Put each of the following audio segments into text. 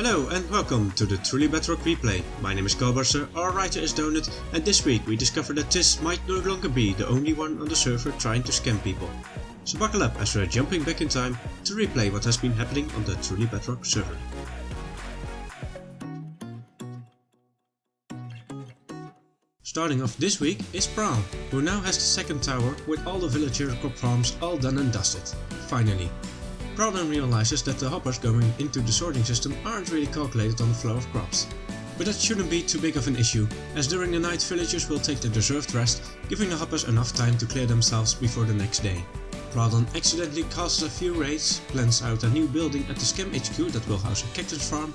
Hello and welcome to the Truly Bedrock replay. My name is CoalBuster, our writer is Donut, and this week we discover that Tis might no longer be the only one on the server trying to scam people. So buckle up as we're jumping back in time to replay what has been happening on the Truly Bedrock server. Starting off this week is Praal, who now has the second tower with all the villager crop farms all done and dusted. Finally. Praal then realizes that the hoppers going into the sorting system aren't really calculated on the flow of crops. But that shouldn't be too big of an issue, as during the night villagers will take their deserved rest, giving the hoppers enough time to clear themselves before the next day. Praal then accidentally casts a few raids, plans out a new building at the Scam HQ that will house a cactus farm,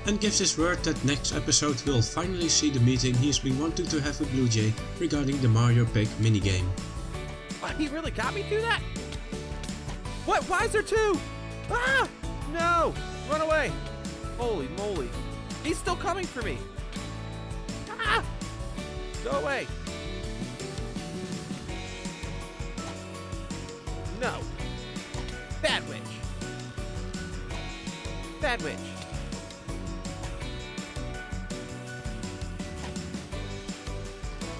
and gives his word that next episode we'll finally see the meeting he's been wanting to have with Blue Jay regarding the Mario Pig minigame. He really got me through that? What? Why is there two? Ah! No! Run away! Holy moly. He's still coming for me. Ah! Go away. No. Bad witch. Bad witch.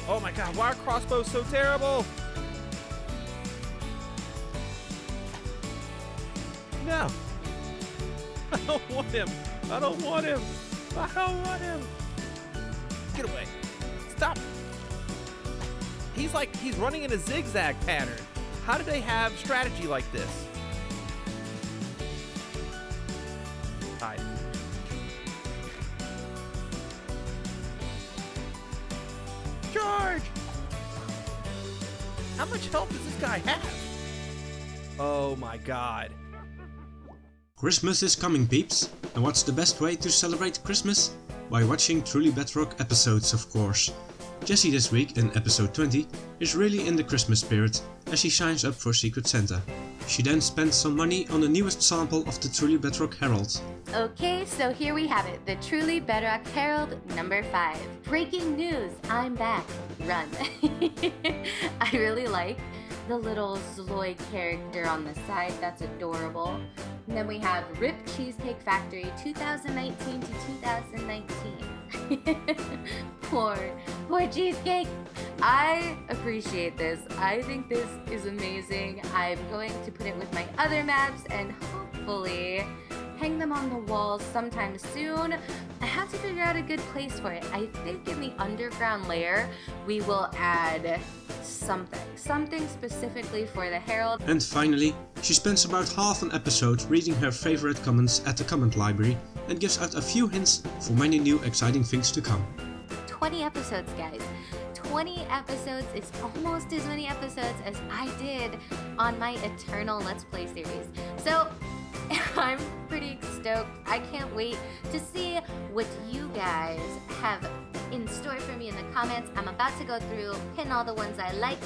Oh my god, why are crossbows so terrible? No. I don't want him. I don't want him. I don't want him. Get away. Stop. He's running in a zigzag pattern. How do they have strategy like this? Hide. Charge! How much health does this guy have? Oh my god. Christmas is coming, peeps, and what's the best way to celebrate Christmas? By watching Truly Bedrock episodes, of course. Jessie this week, in episode 20, is really in the Christmas spirit as she signs up for Secret Santa. She then spends some money on the newest sample of the Truly Bedrock Herald. Okay, so here we have it, the Truly Bedrock Herald number 5. Breaking news, I'm back. Run. I really like the little Zloy character on the side, that's adorable. And then we have Rip Cheesecake Factory 2019 to 2019. Poor Cheesecake. I appreciate this. I think this is amazing. I'm going to put it with my other maps and hopefully hang them on the walls sometime soon. I have to figure out a good place for it. I think in the underground layer we will add something specifically for the Herald. And finally, she spends about half an episode reading her favorite comments at the comment library and gives out a few hints for many new exciting things to come. 20 episodes, guys. 20 episodes is almost as many episodes as I did on my Eternal Let's Play series. So I'm pretty stoked. I can't wait to see what you guys have in store for me in the comments. I'm about to go through, pin all the ones I like,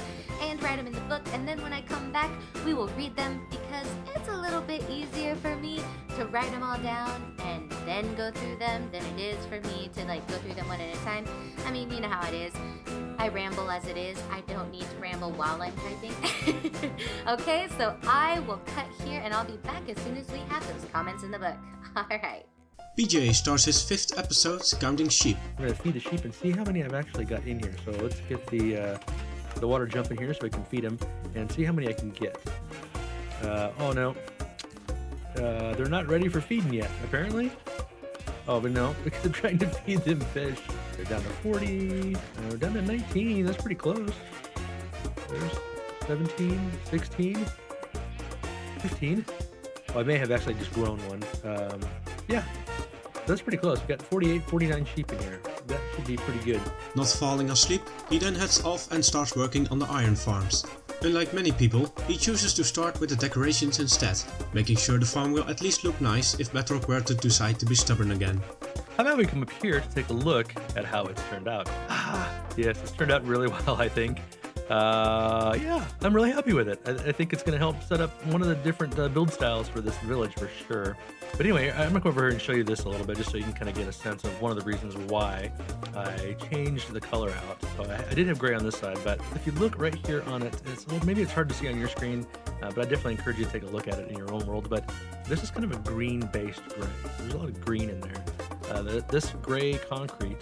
and write them in the book, and then when I come back, we will read them because it's a little bit easier for me to write them all down and then go through them than it is for me to go through them one at a time. I mean, you know how it is. I ramble as it is. I don't need to ramble while I'm typing. Okay, so I will cut here and I'll be back as soon as we have those comments in the book. Alright. PJ starts his 5th episode counting sheep. We're gonna feed the sheep and see how many I've actually got in here. So let's get the water jumping here so I can feed them and see how many I can get. Oh no, they're not ready for feeding yet, apparently. Oh, but no, because I'm trying to feed them fish. They're down to 40, we're down to 19, that's pretty close. There's 17, 16, 15. Oh, I may have actually just grown one. Yeah, that's pretty close. We've got 48, 49 sheep in here. That should be pretty good. Not falling asleep, he then heads off and starts working on the iron farms. Unlike many people, he chooses to start with the decorations instead, making sure the farm will at least look nice if Bedrock were to decide to be stubborn again. How about we come up here to take a look at how it's turned out? Yes, it's turned out really well, I think. Yeah, I'm really happy with it. I think it's going to help set up one of the different build styles for this village for sure. But anyway, I'm going to come over here and show you this a little bit just so you can kind of get a sense of one of the reasons why I changed the color out. So I did have gray on this side, but if you look right here on it, maybe it's hard to see on your screen, but I definitely encourage you to take a look at it in your own world. But this is kind of a green-based gray. There's a lot of green in there. This gray concrete,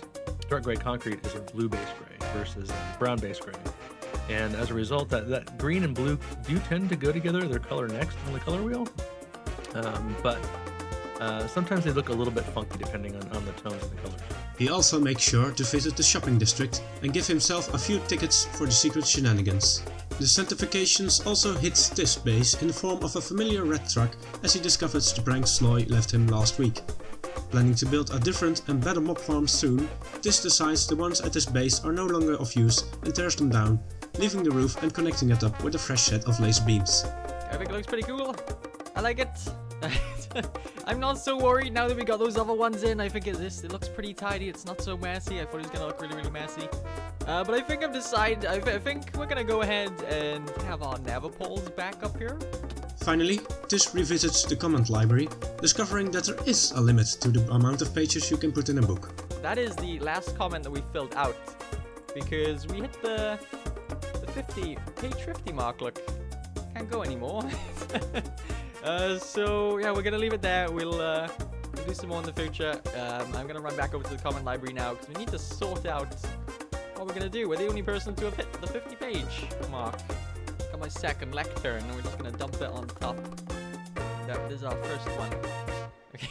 dark gray concrete, is a blue-based gray versus brown-based gray. And as a result, that green and blue do tend to go together. They're color next on the color wheel. But sometimes they look a little bit funky depending on the tones of the colors. He also makes sure to visit the shopping district and give himself a few tickets for the secret shenanigans. The certifications also hits this base in the form of a familiar red truck as he discovers the prank Sloy left him last week. Planning to build a different and better mob farm soon, Tis decides the ones at his base are no longer of use and tears them down, leaving the roof and connecting it up with a fresh set of laser beams. I think it looks pretty cool. I like it. I'm not so worried now that we got those other ones in. I think it looks pretty tidy. It's not so messy. I thought it was gonna look really, really messy. But I think I've decided. I think we're gonna go ahead and have our nether poles back up here. Finally, Tis revisits the comment library, discovering that there is a limit to the amount of pages you can put in a book. That is the last comment that we filled out, because we hit the page 50 mark. Look, can't go anymore. So yeah, we're gonna leave it there. We'll do some more in the future. I'm gonna run back over to the comment library now because we need to sort out what we're gonna do. We're the only person to have hit the 50 page mark. Got my second lectern, and we're just gonna dump it on top. That is our first one. Okay.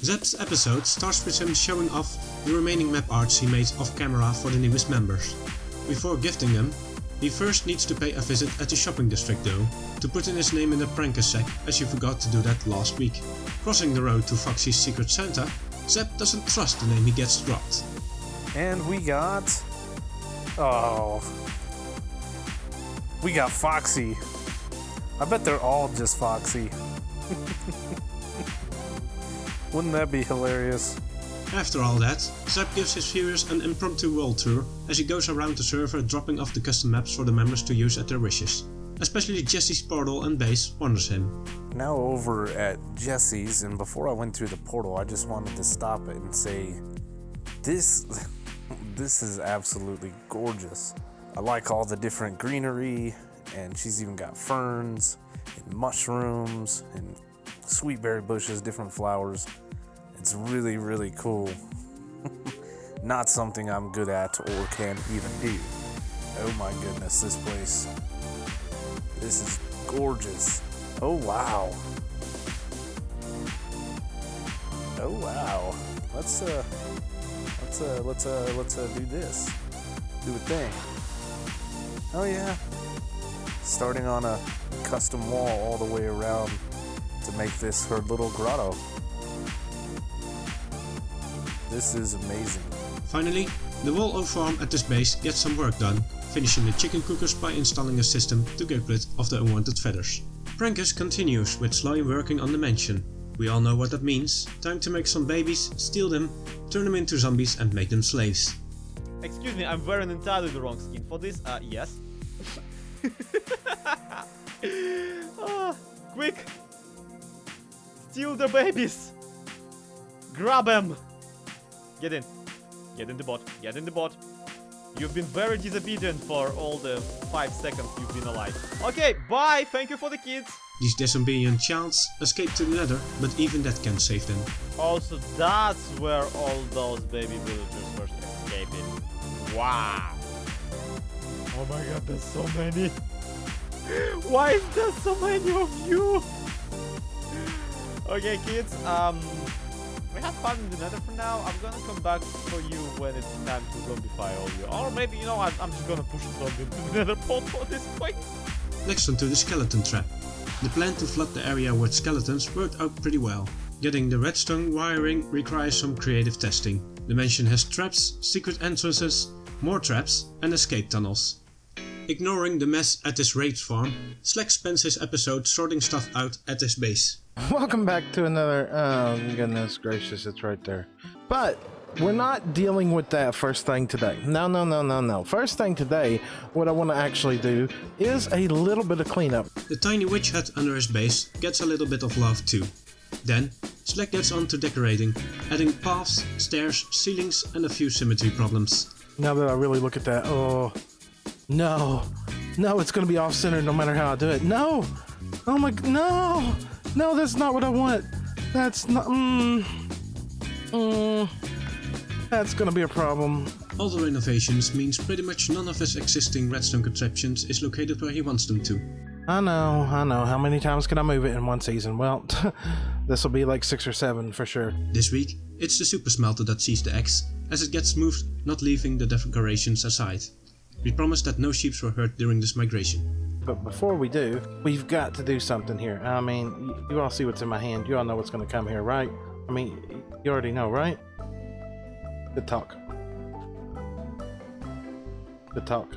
Zep's episode starts with him showing off the remaining map arts he made off camera for the newest members. Before gifting them, he first needs to pay a visit at the shopping district though, to put in his name in the pranker sack, as you forgot to do that last week. Crossing the road to Foxy's Secret Santa, Zep doesn't trust the name he gets dropped. And we got... Oh... We got Foxy. I bet they're all just Foxy. Wouldn't that be hilarious? After all that, Zep gives his viewers an impromptu world tour as he goes around the server dropping off the custom maps for the members to use at their wishes. Especially Jesse's portal and base wonders him. Now over at Jesse's, and before I went through the portal, I just wanted to stop it and say, this is absolutely gorgeous. I like all the different greenery, and she's even got ferns and mushrooms and sweetberry bushes, different flowers. It's really, really cool. Not something I'm good at or can even do. Oh my goodness, this place. This is gorgeous. Oh wow. Oh wow. Let's do this. Do a thing. Oh yeah. Starting on a custom wall all the way around to make this her little grotto. This is amazing. Finally, the Wall O farm at this base gets some work done, finishing the chicken cookers by installing a system to get rid of the unwanted feathers. Prankus continues with Sly working on the mansion. We all know what that means. Time to make some babies, steal them, turn them into zombies and make them slaves. Excuse me, I'm wearing entirely the wrong skin for this. Yes. Quick! Steal the babies! Grab them! Get in. Get in the bot. Get in the bot. You've been very disobedient for all the 5 seconds you've been alive. Okay, bye! Thank you for the kids! These disobedient childs escape to the nether, but even that can't save them. Also, that's where all those baby villagers were escaping. Wow! Oh my god, there's so many! Why is there so many of you? Okay, kids, we have fun in the nether for now. I'm gonna come back for you when it's time to zombify all you. Or maybe, you know what, I'm just gonna push a zombie into the nether portal at this point. Next onto the skeleton trap. The plan to flood the area with skeletons worked out pretty well. Getting the redstone wiring requires some creative testing. The mansion has traps, secret entrances, more traps and escape tunnels. Ignoring the mess at this raid farm, Slack spends his episode sorting stuff out at his base. Welcome back to another... Oh, goodness gracious, it's right there. But we're not dealing with that first thing today. No. First thing today, what I want to actually do is a little bit of cleanup. The tiny witch hut under his base gets a little bit of love too. Then, Slack gets on to decorating, adding paths, stairs, ceilings and a few symmetry problems. Now that I really look at that, oh, no, it's going to be off-centered no matter how I do it. No, oh my, no, that's not what I want. That's not, that's going to be a problem. All the renovations means pretty much none of his existing redstone contraptions is located where he wants them to. I know. How many times can I move it in one season? Well, this will be like 6 or 7 for sure. This week, it's the super smelter that sees the X, as it gets moved, not leaving the decorations aside. We promised that no sheep were hurt during this migration. But before we do, we've got to do something here. I mean, you all see what's in my hand. You all know what's going to come here, right? I mean, you already know, right? Good talk. Good talk.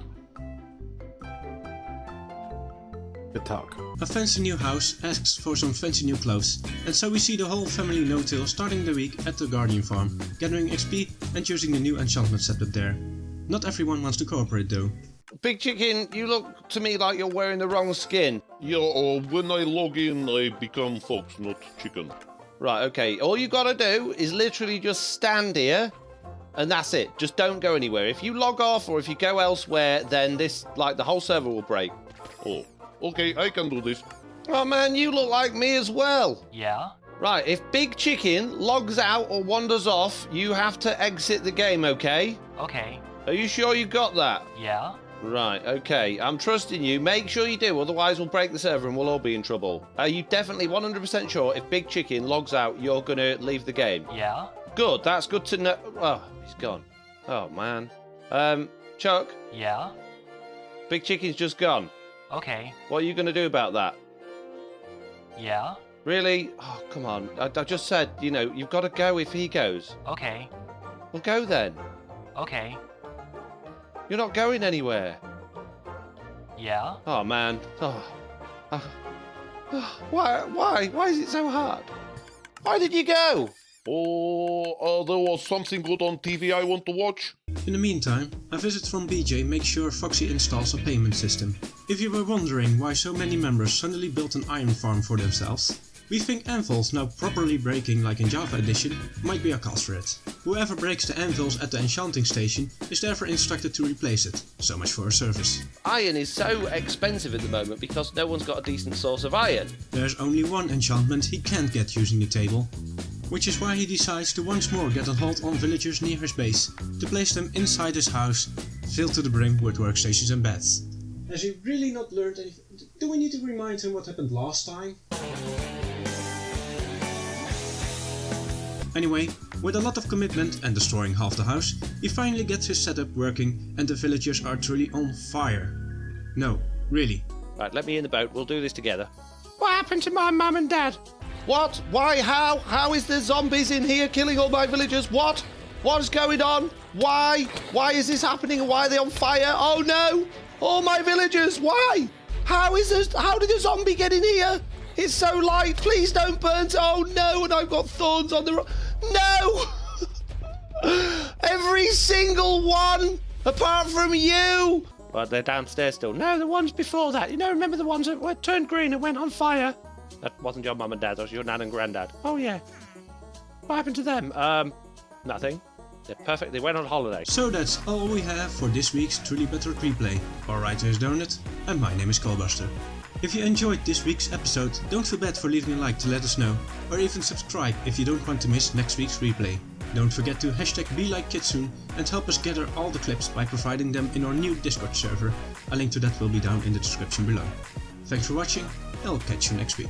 Good talk. A fancy new house asks for some fancy new clothes, and so we see the whole family no-till starting the week at the Guardian farm, gathering XP and using the new enchantment setup there. Not everyone wants to cooperate though. Big Chicken, you look to me like you're wearing the wrong skin. Yeah, when I log in, I become fox, not chicken. Right, okay. All you gotta do is literally just stand here, and that's it. Just don't go anywhere. If you log off or if you go elsewhere, then this, like, the whole server will break. Oh, okay, I can do this. Oh man, you look like me as well. Yeah? Right, if Big Chicken logs out or wanders off, you have to exit the game, okay? Okay. Are you sure you got that? Yeah? Right, okay. I'm trusting you. Make sure you do, otherwise we'll break the server and we'll all be in trouble. Are you definitely 100% sure if Big Chicken logs out, you're gonna leave the game? Yeah? Good, that's good to know. Oh, he's gone. Oh, man. Chuck? Yeah? Big Chicken's just gone. Okay. What are you gonna do about that? Yeah? Really? Oh, come on. I just said, you know, you've got to go if he goes. Okay. Well, go then. Okay. You're not going anywhere. Yeah? Oh, man. Why? Why is it so hard? Why did you go? Oh, there was something good on TV I want to watch. In the meantime, a visit from BJ makes sure Foxy installs a payment system. If you were wondering why so many members suddenly built an iron farm for themselves, we think anvils now properly breaking like in Java Edition might be a cause for it. Whoever breaks the anvils at the enchanting station is therefore instructed to replace it. So much for our service. Iron is so expensive at the moment because no one's got a decent source of iron. There's only one enchantment he can't get using the table, which is why he decides to once more get a hold on villagers near his base, to place them inside his house, filled to the brim with workstations and beds. Has he really not learned anything? Do we need to remind him what happened last time? Anyway, with a lot of commitment and destroying half the house, he finally gets his setup working and the villagers are truly on fire. No, really. Right, let me in the boat. We'll do this together. What happened to my mum and dad? What? Why? How? How is there zombies in here killing all my villagers? What? What's going on? Why? Why is this happening? Why are they on fire? Oh no! All my villagers! Why? How is this? How did a zombie get in here? It's so light. Please don't burn. Oh no! And I've got thorns on the rock. No! Every single one, apart from you. But they're downstairs still. No, the ones before that. You know, remember the ones that turned green and went on fire? That wasn't your mum and dad. That was your nan and granddad. Oh yeah. What happened to them? Nothing. They're perfect. They went on holiday. So that's all we have for this week's Truly Bedrock replay. Alright, here's Donut, and my name is CoalBuster. If you enjoyed this week's episode, don't feel bad for leaving a like to let us know, or even subscribe if you don't want to miss next week's replay. Don't forget to #BeLikeKitsune and help us gather all the clips by providing them in our new Discord server. A link to that will be down in the description below. Thanks for watching, and I'll catch you next week.